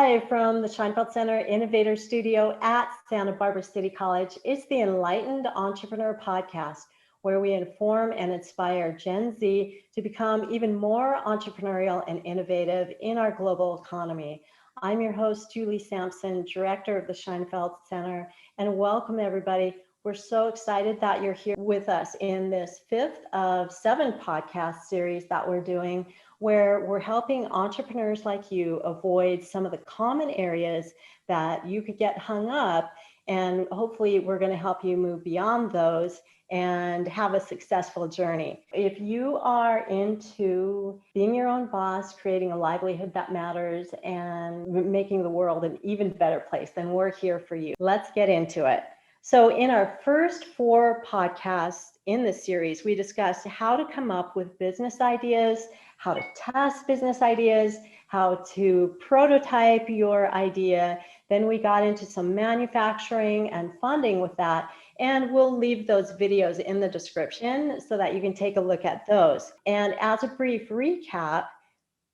live from the Scheinfeld Center Innovator Studio at Santa Barbara City College. It's the Enlightened Entrepreneur Podcast, where we inform and inspire Gen Z to become even more entrepreneurial and innovative in our global economy. I'm your host, Julie Sampson, Director of the Scheinfeld Center, and welcome everybody. We're so excited that you're here with us in this 5th of 7 podcast series that we're doing, where we're helping entrepreneurs like you avoid some of the common areas that you could get hung up. And hopefully we're going to help you move beyond those and have a successful journey. If you are into being your own boss, creating a livelihood that matters, and making the world an even better place, then we're here for you. Let's get into it. So in our first 4 podcasts in this series, we discussed how to come up with business ideas, how to test business ideas, how to prototype your idea. Then we got into some manufacturing and funding with that. And we'll leave those videos in the description so that you can take a look at those. And as a brief recap,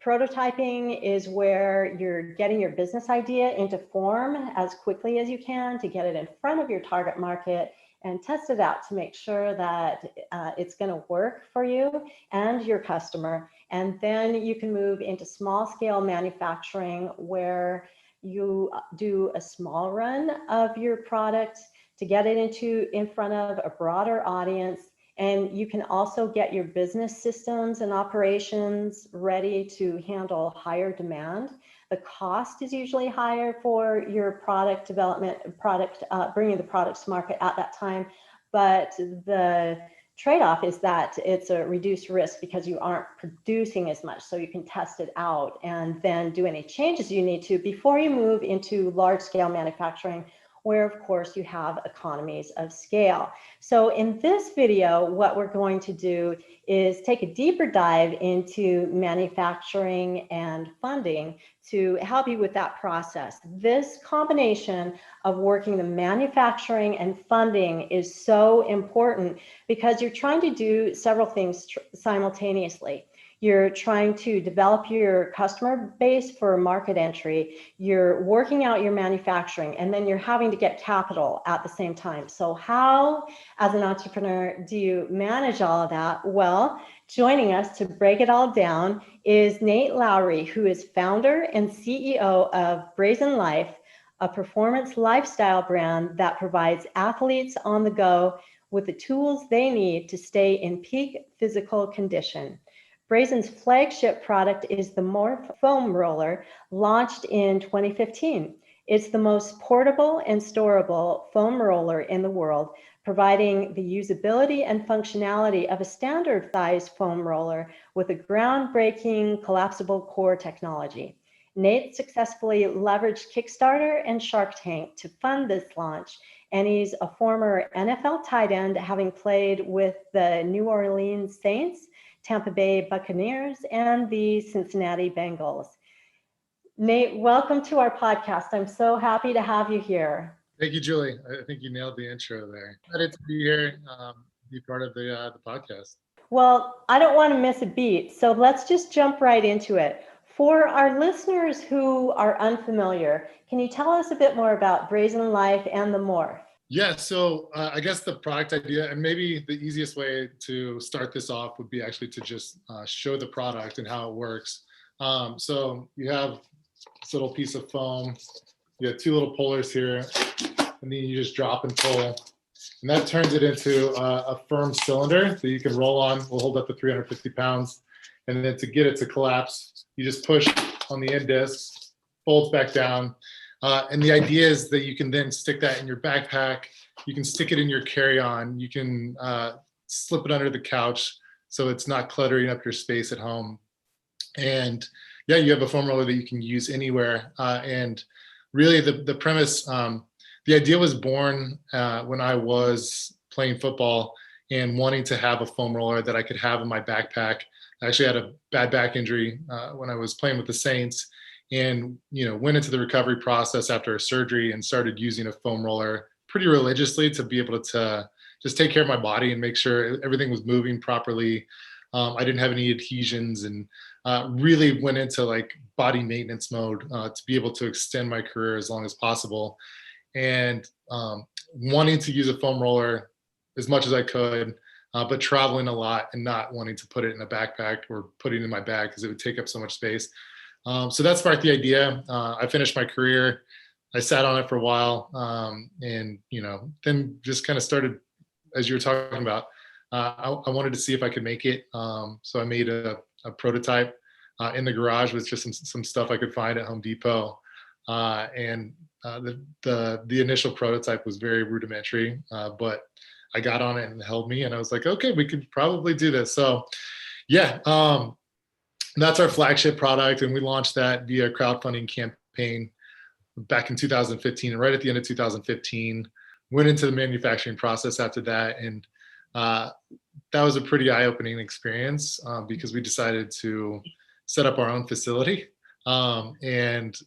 prototyping is where you're getting your business idea into form as quickly as you can to get it in front of your target market and test it out to make sure that it's going to work for you and your customer. And then you can move into small scale manufacturing, where you do a small run of your product to get it in front of a broader audience. And you can also get your business systems and operations ready to handle higher demand. The cost is usually higher for your product development, bringing the products to market at that time. But the trade-off is that it's a reduced risk because you aren't producing as much. So you can test it out and then do any changes you need to before you move into large-scale manufacturing, where of course you have economies of scale. So in this video, what we're going to do is take a deeper dive into manufacturing and funding to help you with that process. This combination of working the manufacturing and funding is so important because you're trying to do several things simultaneously. You're trying to develop your customer base for market entry. You're working out your manufacturing, and then you're having to get capital at the same time. So how, as an entrepreneur, do you manage all of that? Well, joining us to break it all down is Nate Lawrie, who is founder and CEO of Brazyn Life, a performance lifestyle brand that provides athletes on the go with the tools they need to stay in peak physical condition. Brazyn's flagship product is the Morph foam roller, launched in 2015. It's the most portable and storable foam roller in the world, providing the usability and functionality of a standard size foam roller with a groundbreaking collapsible core technology. Nate successfully leveraged Kickstarter and Shark Tank to fund this launch, and he's a former NFL tight end, having played with the New Orleans Saints, Tampa Bay Buccaneers, and the Cincinnati Bengals. Nate, welcome to our podcast. I'm so happy to have you here. Thank you, Julie. I think you nailed the intro there. Excited to be here, be part of the podcast. Well, I don't want to miss a beat, so let's just jump right into it. For our listeners who are unfamiliar, can you tell us a bit more about Brazyn Life and the Morph? Yeah, so I guess the product idea, and maybe the easiest way to start this off would be actually to just show the product and how it works. So you have this little piece of foam, you have 2 little pullers here, and then you just drop and pull. And that turns it into a firm cylinder that you can roll on. Will hold up to 350 pounds. And then to get it to collapse, you just push on the end disc, folds back down. And the idea is that you can then stick that in your backpack. You can stick it in your carry-on. You can slip it under the couch so it's not cluttering up your space at home. And yeah, you have a foam roller that you can use anywhere. And really the premise, the idea was born when I was playing football and wanting to have a foam roller that I could have in my backpack. I actually had a bad back injury when I was playing with the Saints, and went into the recovery process after a surgery and started using a foam roller pretty religiously to be able to just take care of my body and make sure everything was moving properly. I didn't have any adhesions, and really went into like body maintenance mode to be able to extend my career as long as possible. And wanting to use a foam roller as much as I could, but traveling a lot and not wanting to put it in a backpack or put it in my bag because it would take up so much space. So that sparked the idea. I finished my career. I sat on it for a while, and then just kind of started, as you were talking about. I wanted to see if I could make it. So I made a prototype in the garage with just some stuff I could find at Home Depot, and the initial prototype was very rudimentary, but I got on it and it held me, and I was like, okay, we could probably do this. So yeah, that's our flagship product, and we launched that via crowdfunding campaign back in 2015. And right at the end of 2015, went into the manufacturing process after that, and that was a pretty eye-opening experience because we decided to set up our own facility, and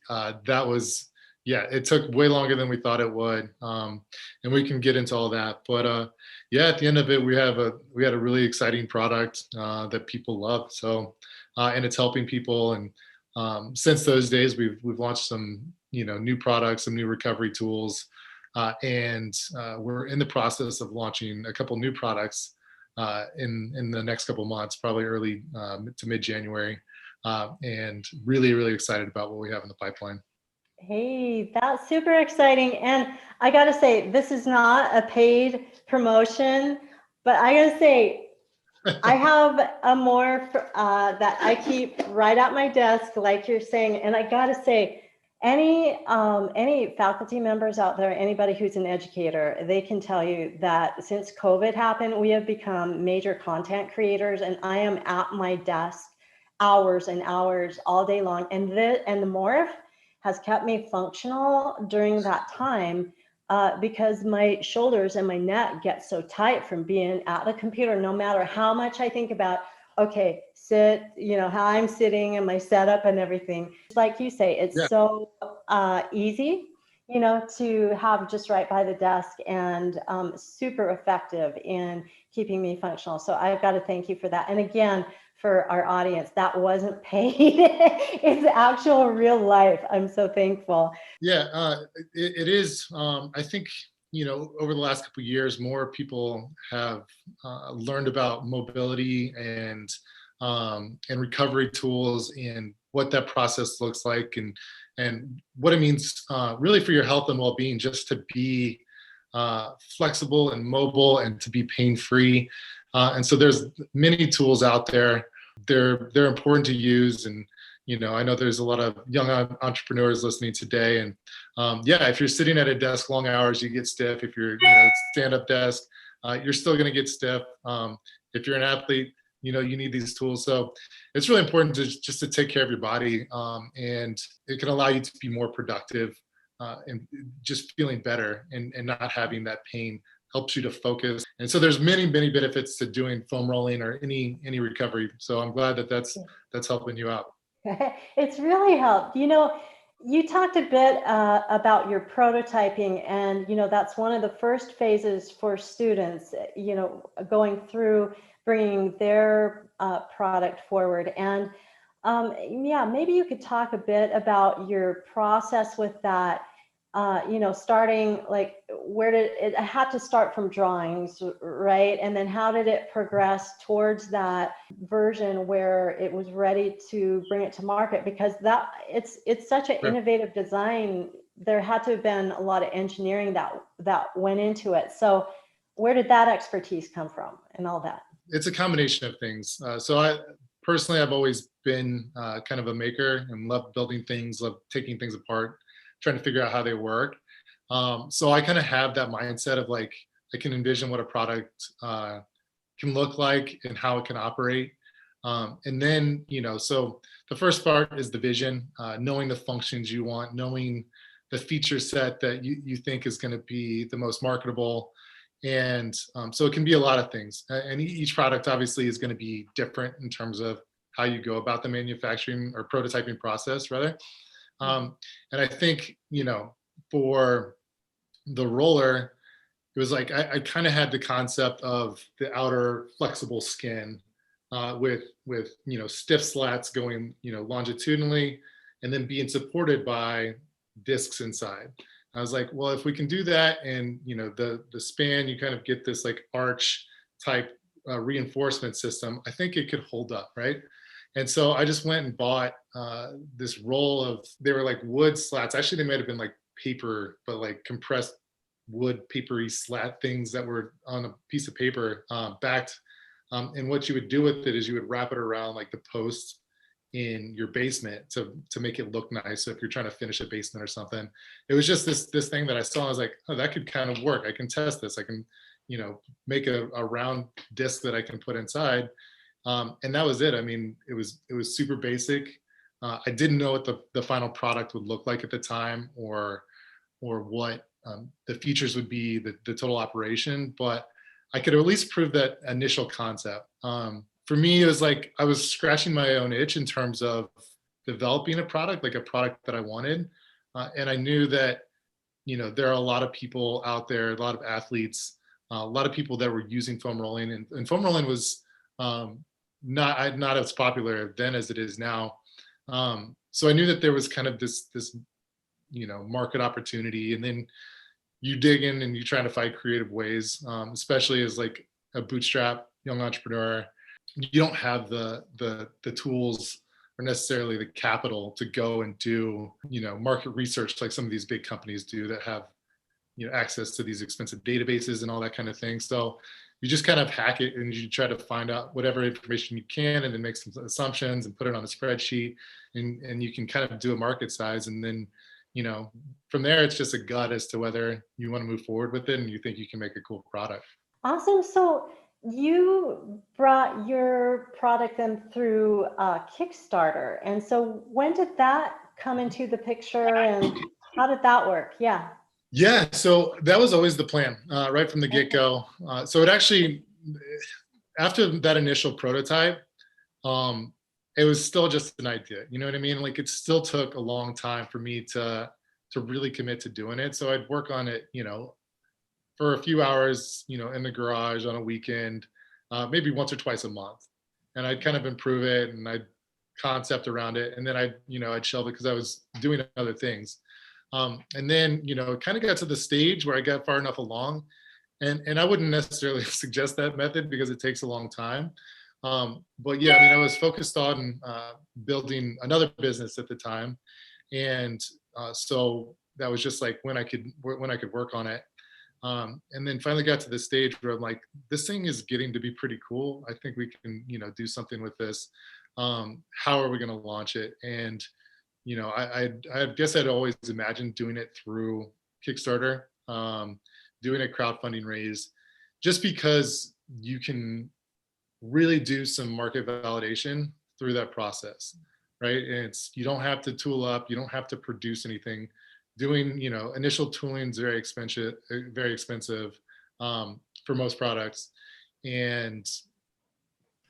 that was, yeah, it took way longer than we thought it would, and we can get into all that. But yeah, at the end of it, we had a really exciting product that people love. So, and it's helping people. And since those days, we've launched some new products, some new recovery tools, and we're in the process of launching a couple new products in the next couple months, probably early to mid-January, and really excited about what we have in the pipeline. Hey, that's super exciting. And I got to say, this is not a paid promotion, but I got to say, I have a Morph that I keep right at my desk, like you're saying. And I got to say, any faculty members out there, anybody who's an educator, they can tell you that since COVID happened, we have become major content creators, and I am at my desk hours and hours all day long. And the Morph has kept me functional during that time because my shoulders and my neck get so tight from being at the computer, no matter how much I think about, okay, sit, how I'm sitting and my setup and everything. Like you say, it's so easy, to have just right by the desk, and super effective in keeping me functional. So I've got to thank you for that. And again, for our audience, that wasn't paid. It's actual real life. I'm so thankful. Yeah, it is. I think, over the last couple of years, more people have learned about mobility and recovery tools and what that process looks like, and what it means really for your health and well-being, just to be flexible and mobile and to be pain-free. And so there's many tools out there. They're important to use. And, I know there's a lot of young entrepreneurs listening today. And if you're sitting at a desk long hours, you get stiff. If you're, stand-up desk, you're still going to get stiff. If you're an athlete, you need these tools. So it's really important to take care of your body. And it can allow you to be more productive and just feeling better and not having that pain. Helps you to focus. And so there's many benefits to doing foam rolling or any recovery. So I'm glad that's helping you out. It's really helped. You talked a bit about your prototyping, and that's one of the first phases for students, going through bringing their product forward. And maybe you could talk a bit about your process with that. Starting, like, where did it had to start from drawings, right? And then how did it progress towards that version where it was ready to bring it to market? Because it's such an innovative design. There had to have been a lot of engineering that went into it. So where did that expertise come from and all that? It's a combination of things. So I've always been kind of a maker and love building things, love taking things apart, trying to figure out how they work. So I kind of have that mindset of, like, I can envision what a product can look like and how it can operate. And then, so the first part is the vision, knowing the functions you want, knowing the feature set that you think is going to be the most marketable. And so it can be a lot of things. And each product obviously is going to be different in terms of how you go about the manufacturing or prototyping process, rather. And I think, for the roller, it was like I kind of had the concept of the outer flexible skin with stiff slats going longitudinally, and then being supported by discs inside. I was like, well, if we can do that, and the span, you kind of get this like arch type reinforcement system, I think it could hold up, right? And so I just went and bought this roll of, they were like wood slats. Actually, they might have been like paper, but like compressed wood papery slat things that were on a piece of paper, backed. And what you would do with it is you would wrap it around like the posts in your basement to make it look nice. So if you're trying to finish a basement or something, it was just this thing that I saw. I was like, oh, that could kind of work. I can test this. I can, make a round disc that I can put inside. And that was it. I mean, it was super basic. I didn't know what the final product would look like at the time, or what the features would be, the total operation, but I could at least prove that initial concept. For me, it was like I was scratching my own itch in terms of developing a product, like a product that I wanted. And I knew that, there are a lot of people out there, a lot of athletes, a lot of people that were using foam rolling, and foam rolling was not as popular then as it is now. So I knew that there was kind of this market opportunity, and then you dig in and you try to find creative ways, especially as like a bootstrap young entrepreneur. You don't have the tools or necessarily the capital to go and do market research like some of these big companies do that have access to these expensive databases and all that kind of thing. So you just kind of hack it and you try to find out whatever information you can, and then make some assumptions and put it on a spreadsheet, and you can kind of do a market size, and then from there it's just a gut as to whether you want to move forward with it and you think you can make a cool product. Awesome. So you brought your product in through Kickstarter. And so when did that come into the picture, and how did that work? Yeah. Yeah, so that was always the plan, right from the get-go. So it actually, after that initial prototype, it was still just an idea. You know what I mean? Like, it still took a long time for me to really commit to doing it. So I'd work on it, for a few hours, in the garage on a weekend, maybe once or twice a month, and I'd kind of improve it, and I'd concept around it, and then I'd shelve it because I was doing other things. And then, it kind of got to the stage where I got far enough along, and I wouldn't necessarily suggest that method because it takes a long time. But yeah, I mean, I was focused on building another business at the time. And so that was just like when I could work on it. And then finally got to the stage where I'm like, this thing is getting to be pretty cool. I think we can, do something with this. How are we going to launch it? And I guess I'd always imagined doing it through Kickstarter, doing a crowdfunding raise, just because you can really do some market validation through that process, right? And you don't have to tool up, you don't have to produce anything. Doing, initial tooling is very expensive for most products, and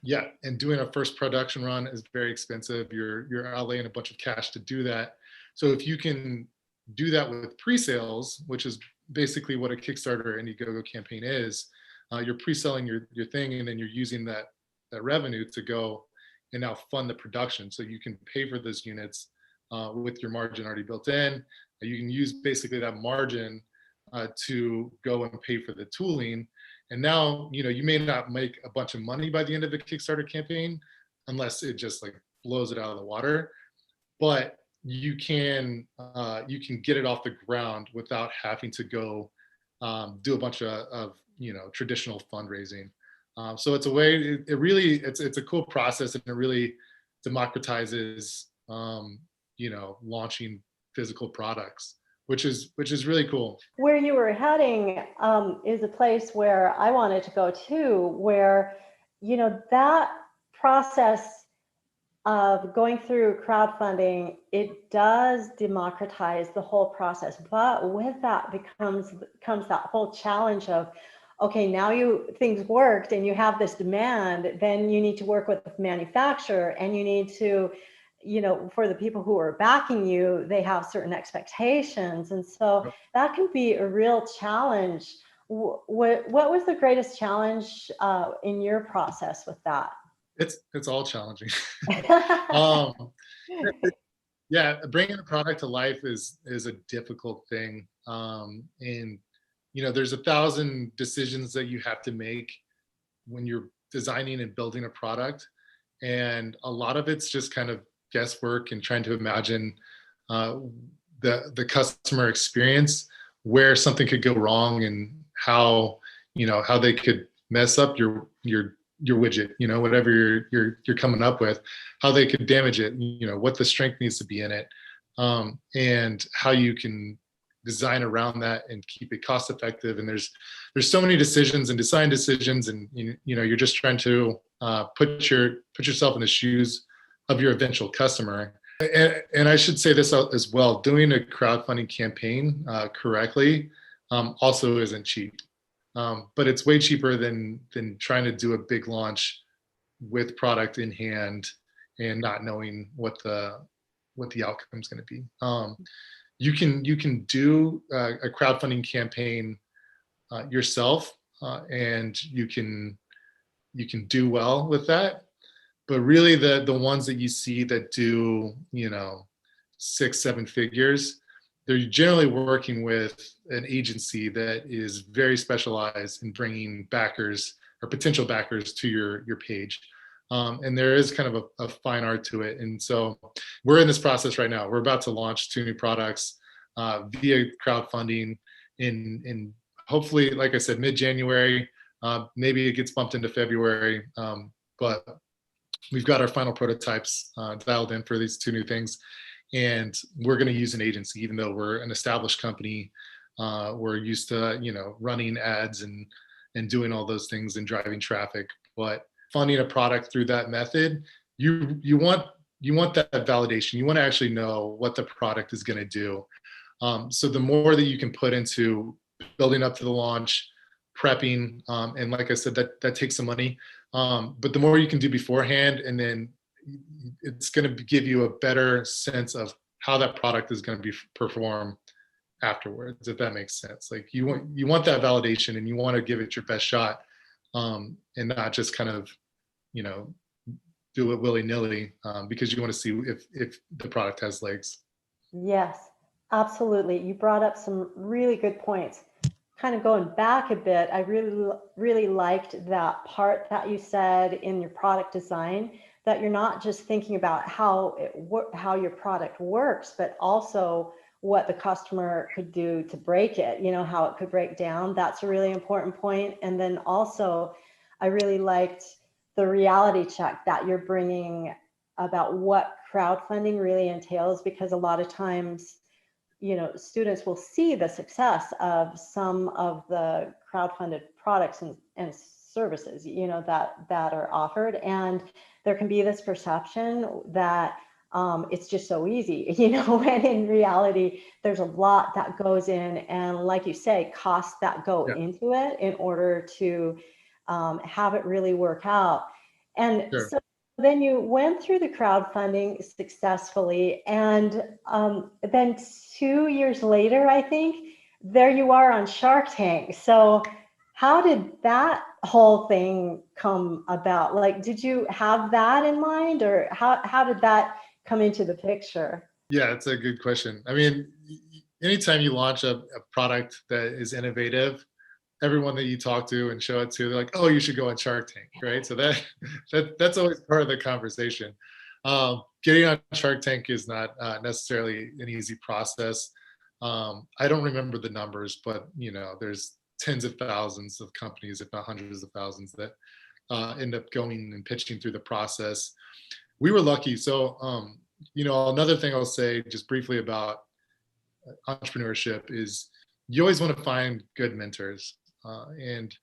yeah, and doing a first production run is very expensive. You're outlaying a bunch of cash to do that. So if you can do that with pre-sales, which is basically what a Kickstarter Indiegogo campaign is, you're pre-selling your thing, and then you're using that revenue to go and now fund the production. So you can pay for those units with your margin already built in. You can use basically that margin to go and pay for the tooling. And now, you may not make a bunch of money by the end of the Kickstarter campaign, unless it just like blows it out of the water. But you can get it off the ground without having to go do a bunch of traditional fundraising. So it's a way. It's a cool process, and it really democratizes launching physical products, which is really cool. Where you were heading is a place where I wanted to go too, where, that process of going through crowdfunding, it does democratize the whole process. But with that comes that whole challenge of, okay, now things worked and you have this demand, then you need to work with the manufacturer, and you need to, for the people who are backing you, they have certain expectations. And so that can be a real challenge. What was the greatest challenge in your process with that? It's all challenging. um, yeah, bringing a product to life is a difficult thing, and there's 1,000 decisions that you have to make when you're designing and building a product, and a lot of it's just kind of guesswork and trying to imagine uh, the customer experience, where something could go wrong, and how they could mess up your widget, whatever you're coming up with, how they could damage it, what the strength needs to be in it, and how you can design around that and keep it cost effective. And there's so many decisions and design decisions, and you're just trying to put yourself in the shoes of your eventual customer. And I should say this out as well: doing a crowdfunding campaign correctly also isn't cheap, but it's way cheaper than trying to do a big launch with product in hand and not knowing what the outcome is going to be. You can do a crowdfunding campaign yourself, and you can do well with that. But really, the ones that you see that do 6-7 figures, they're generally working with an agency that is very specialized in bringing backers or potential backers to your page. And there is kind of a fine art to it. And so we're in this process right now. We're about to launch 2 new products via crowdfunding in hopefully, like I said, mid-January. Maybe it gets bumped into February, but we've got our final prototypes dialed in for these 2 new things. And we're going to use an agency, even though we're an established company. We're used to, running ads and doing all those things and driving traffic. But funding a product through that method, you want that validation. You want to actually know what the product is going to do. So the more that you can put into building up to the launch, prepping, and like I said, that takes some money. But the more you can do beforehand, and then it's going to give you a better sense of how that product is going to perform afterwards, if that makes sense. Like you want that validation, and you want to give it your best shot, and not just kind of do it willy-nilly, because you want to see if the product has legs. Yes, absolutely. You brought up some really good points. Kind of going back a bit, I really liked that part that you said in your product design, that you're not just thinking about how your product works, but also what the customer could do to break it, how it could break down. That's a really important point. And then also, I really liked the reality check that you're bringing about what crowdfunding really entails, because a lot of times, students will see the success of some of the crowdfunded products and services, that are offered. And there can be this perception that it's just so easy, when in reality, there's a lot that goes in, and like you say, costs that go into it in order to have it really work out. And Sure. so then you went through the crowdfunding successfully, and then 2 years later, I think, there you are on Shark Tank. So how did that whole thing come about? Like, did you have that in mind, or how did that come into the picture? Yeah, it's a good question. I mean, anytime you launch a product that is innovative, everyone that you talk to and show it to, they're like, "Oh, you should go on Shark Tank," right? So that's always part of the conversation. Getting on Shark Tank is not necessarily an easy process. I don't remember the numbers, but there's tens of thousands of companies, if not hundreds of thousands, that end up going and pitching through the process. We were lucky. So, another thing I'll say just briefly about entrepreneurship is you always want to find good mentors. And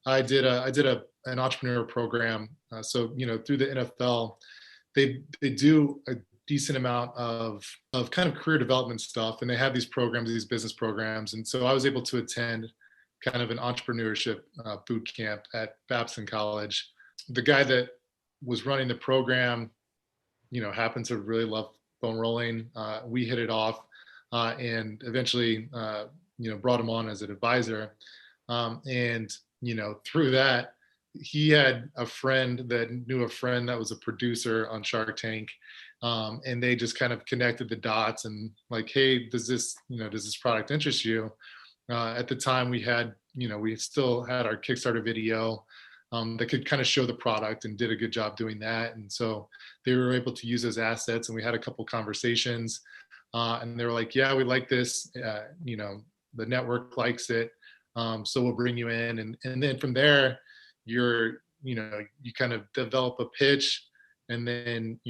I did an entrepreneur program. So through the NFL, they do a decent amount of kind of career development stuff, and they have these programs, these business programs. And so I was able to attend kind of an entrepreneurship boot camp at Babson College. The guy that was running the program, happened to really love bone rolling. We hit it off, and eventually, brought him on as an advisor. And through that, he had a friend that knew a friend that was a producer on Shark Tank. And they just kind of connected the dots and like, hey, does this product interest you? At the time we still had our Kickstarter video that could kind of show the product and did a good job doing that. And so they were able to use those assets, and we had a couple conversations and they were like, yeah, we like this, the network likes it. So we'll bring you in. And then from there, you kind of develop a pitch, and then,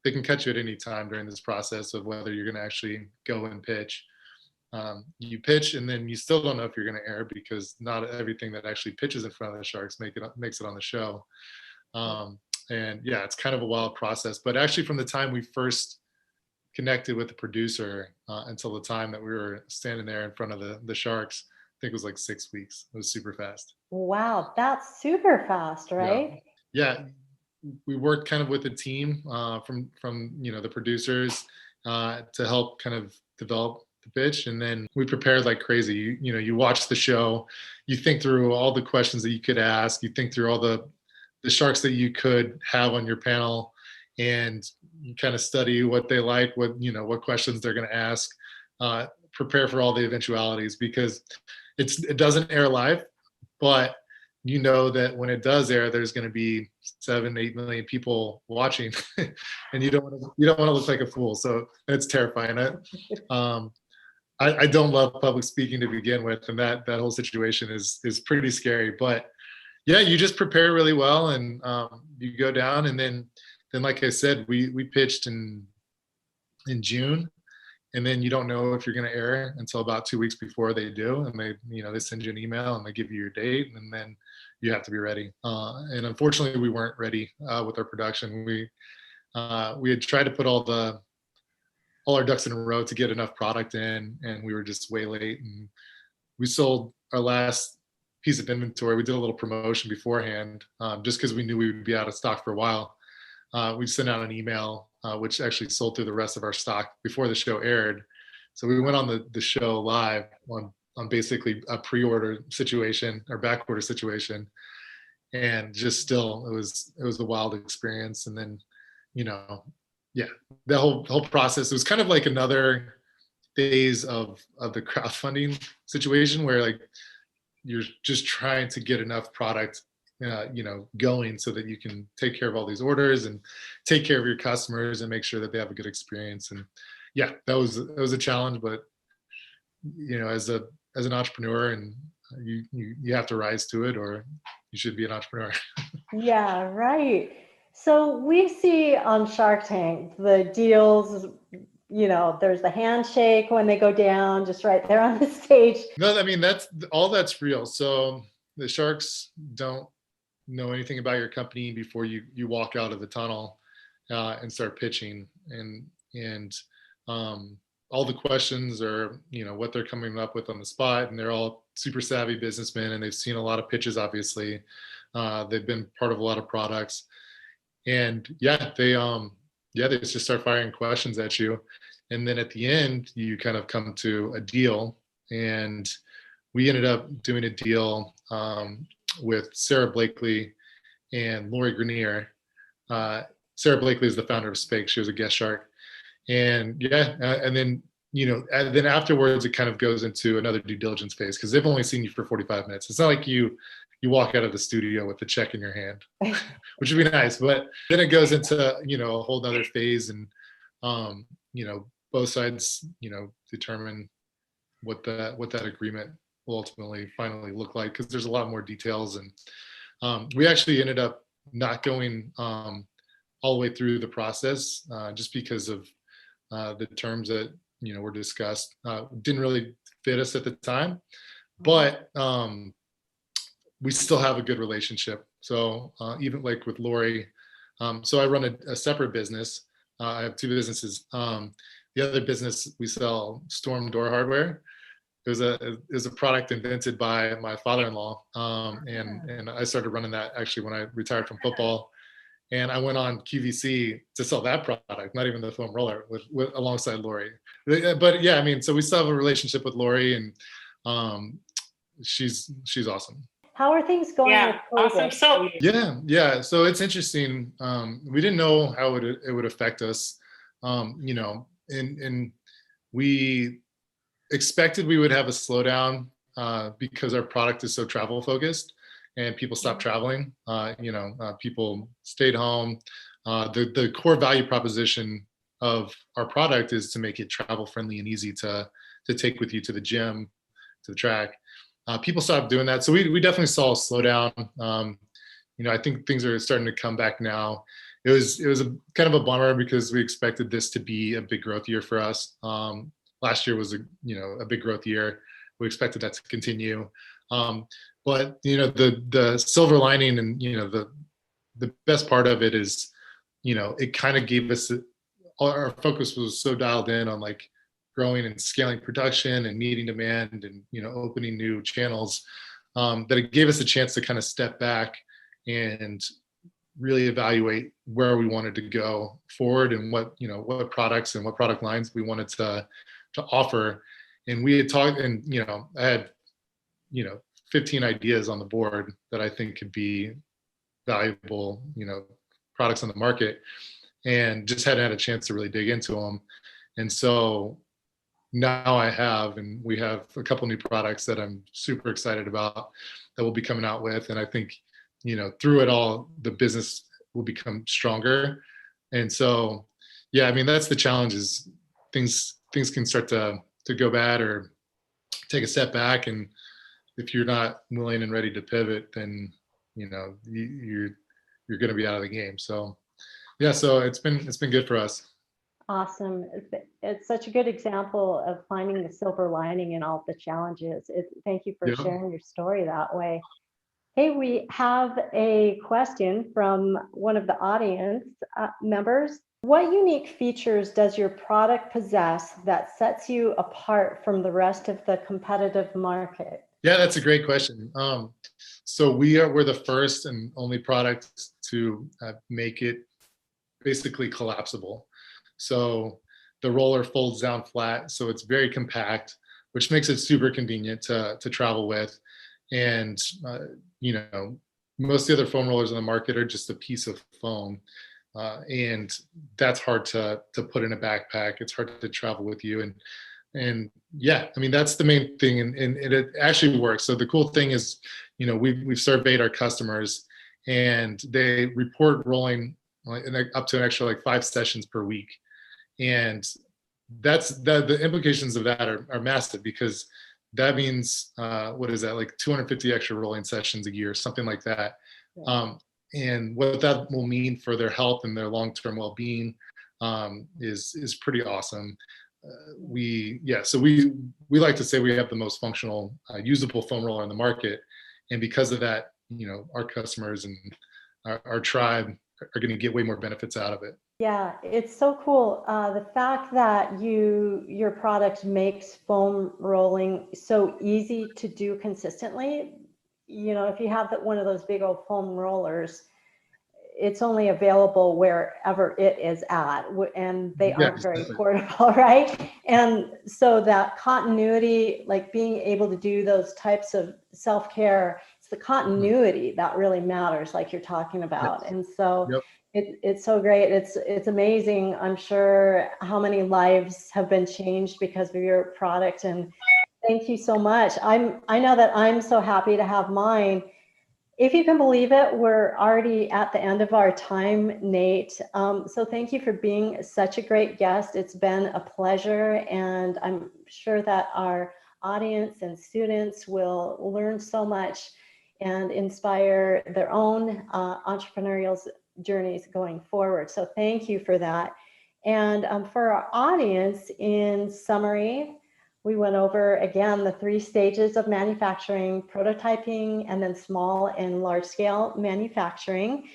they can catch you at any time during this process of whether you're going to actually go and pitch. You pitch, and then you still don't know if you're going to air, because not everything that actually pitches in front of the sharks makes it on the show. And yeah, it's kind of a wild process. But actually, from the time we first connected with the producer until the time that we were standing there in front of the sharks, I think it was like 6 weeks. It was super fast. Wow, that's super fast, right? Yeah. We worked kind of with a team from the producers to help kind of develop the pitch, and then we prepared like crazy. You watch the show, you think through all the questions that you could ask, you think through all the sharks that you could have on your panel, and you kind of study what they like, what questions they're going to ask, prepare for all the eventualities, because it doesn't air live, but that when it does air, there's going to be 7-8 million people watching, and you don't want to look like a fool. So it's terrifying. I don't love public speaking to begin with, and that whole situation is pretty scary. But yeah, you just prepare really well, and you go down, and then like I said, we pitched in June. And then you don't know if you're going to air until about 2 weeks before they do. And they send you an email and they give you your date, and then you have to be ready. And unfortunately, we weren't ready with our production. We had tried to put all our ducks in a row to get enough product in, and we were just way late. And we sold our last piece of inventory. We did a little promotion beforehand, just because we knew we would be out of stock for a while. We sent out an email, which actually sold through the rest of our stock before the show aired. So we went on the show live on basically a pre-order situation or back order situation, and just still it was a wild experience. And then the whole process, it was kind of like another phase of the crowdfunding situation, where like you're just trying to get enough product going so that you can take care of all these orders and take care of your customers and make sure that they have a good experience. And yeah, that was a challenge, but as an entrepreneur, and you have to rise to it, or you should be an entrepreneur. Yeah, right. So we see on Shark Tank the deals, there's the handshake when they go down, just right there on the stage. No, I mean, that's real. So the sharks don't know anything about your company before you walk out of the tunnel and start pitching, and all the questions are what they're coming up with on the spot, and they're all super savvy businessmen, and they've seen a lot of pitches. Obviously, they've been part of a lot of products, and they just start firing questions at you, and then at the end you kind of come to a deal. And we ended up doing a deal with Sarah Blakely and Lawrie Grenier. Sarah Blakely is the founder of Spake. She was a guest shark. And and then afterwards it kind of goes into another due diligence phase, because they've only seen you for 45 minutes. It's not like you walk out of the studio with the check in your hand, which would be nice. But then it goes into, a whole nother phase, and, both sides, determine what that agreement will ultimately finally look like, because there's a lot more details. And we actually ended up not going all the way through the process just because of the terms that were discussed didn't really fit us at the time. But we still have a good relationship. So even like with Lawrie, so I run a separate business. I have two businesses. The other business, we sell storm door hardware. It was a product invented by my father-in-law, and I started running that actually when I retired from football. And I went on QVC to sell that product, not even the foam roller, with alongside Lawrie. But so we still have a relationship with Lawrie, and she's awesome. How are things going with Yeah, COVID awesome. for So you? Yeah. So it's interesting. We didn't know how it would affect us. And we expected we would have a slowdown because our product is so travel focused and people stopped traveling. People stayed home. The core value proposition of our product is to make it travel friendly and easy to take with you to the gym, to the track. People stopped doing that, so we definitely saw a slowdown. I think things are starting to come back now. It was a kind of a bummer because we expected this to be a big growth year for us. Last year was a big growth year. We expected that to continue. But the silver lining and the best part of it is, it kind of gave us our focus was so dialed in on like growing and scaling production and meeting demand and opening new channels, that it gave us a chance to kind of step back and really evaluate where we wanted to go forward and what products and what product lines we wanted to offer. And we had talked, and I had 15 ideas on the board that I think could be valuable products on the market, and just hadn't had a chance to really dig into them. And so now we have a couple new products that I'm super excited about that we'll be coming out with. And I think through it all, the business will become stronger. And so, yeah, I mean, that's the challenge, is things can start to go bad or take a step back. And if you're not willing and ready to pivot, then, you're going to be out of the game. So, yeah, so it's been good for us. Awesome. It's such a good example of finding the silver lining in all the challenges. Thank you for sharing your story that way. Hey, we have a question from one of the audience members. What unique features does your product possess that sets you apart from the rest of the competitive market? Yeah, that's a great question. So we're the first and only product to make it basically collapsible. So the roller folds down flat, so it's very compact, which makes it super convenient to travel with. And most of the other foam rollers on the market are just a piece of foam, and that's hard to put in a backpack. It's hard to travel with you, and yeah, I mean, that's the main thing, and it actually works. So the cool thing is, we've surveyed our customers, and they report rolling up to an extra like 5 sessions per week. And that's the implications of that are massive, because that means what is that, like 250 extra rolling sessions a year, something like that. And what that will mean for their health and their long-term well-being is pretty awesome. So we like to say we have the most functional usable foam roller on the market, and because of that, our customers and our tribe are going to get way more benefits out of it. Yeah, it's so cool. The fact that your product makes foam rolling so easy to do consistently. If you have one of those big old foam rollers, it's only available wherever it is at, and they aren't very portable, right? And so that continuity, like being able to do those types of self-care, it's the continuity that really matters, like you're talking about. And so it's so great. It's amazing. I'm sure how many lives have been changed because of your product. And thank you so much. I know that I'm so happy to have mine. If you can believe it, we're already at the end of our time, Nate. So thank you for being such a great guest. It's been a pleasure, and I'm sure that our audience and students will learn so much and inspire their own entrepreneurial journeys going forward. So thank you for that. And for our audience, in summary, we went over, again, the 3 stages of manufacturing: prototyping, and then small and large scale manufacturing.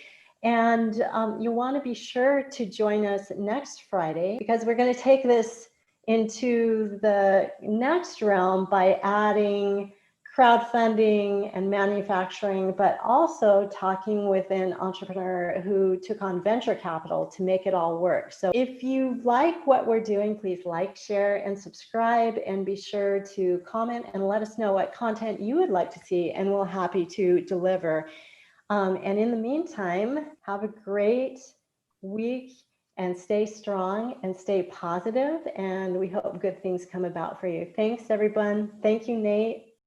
And you want to be sure to join us next Friday, because we're going to take this into the next realm by adding crowdfunding and manufacturing, but also talking with an entrepreneur who took on venture capital to make it all work. So if you like what we're doing, please like, share, and subscribe, and be sure to comment and let us know what content you would like to see, and we're happy to deliver. And in the meantime, have a great week and stay strong and stay positive, and we hope good things come about for you. Thanks, everyone. Thank you, Nate.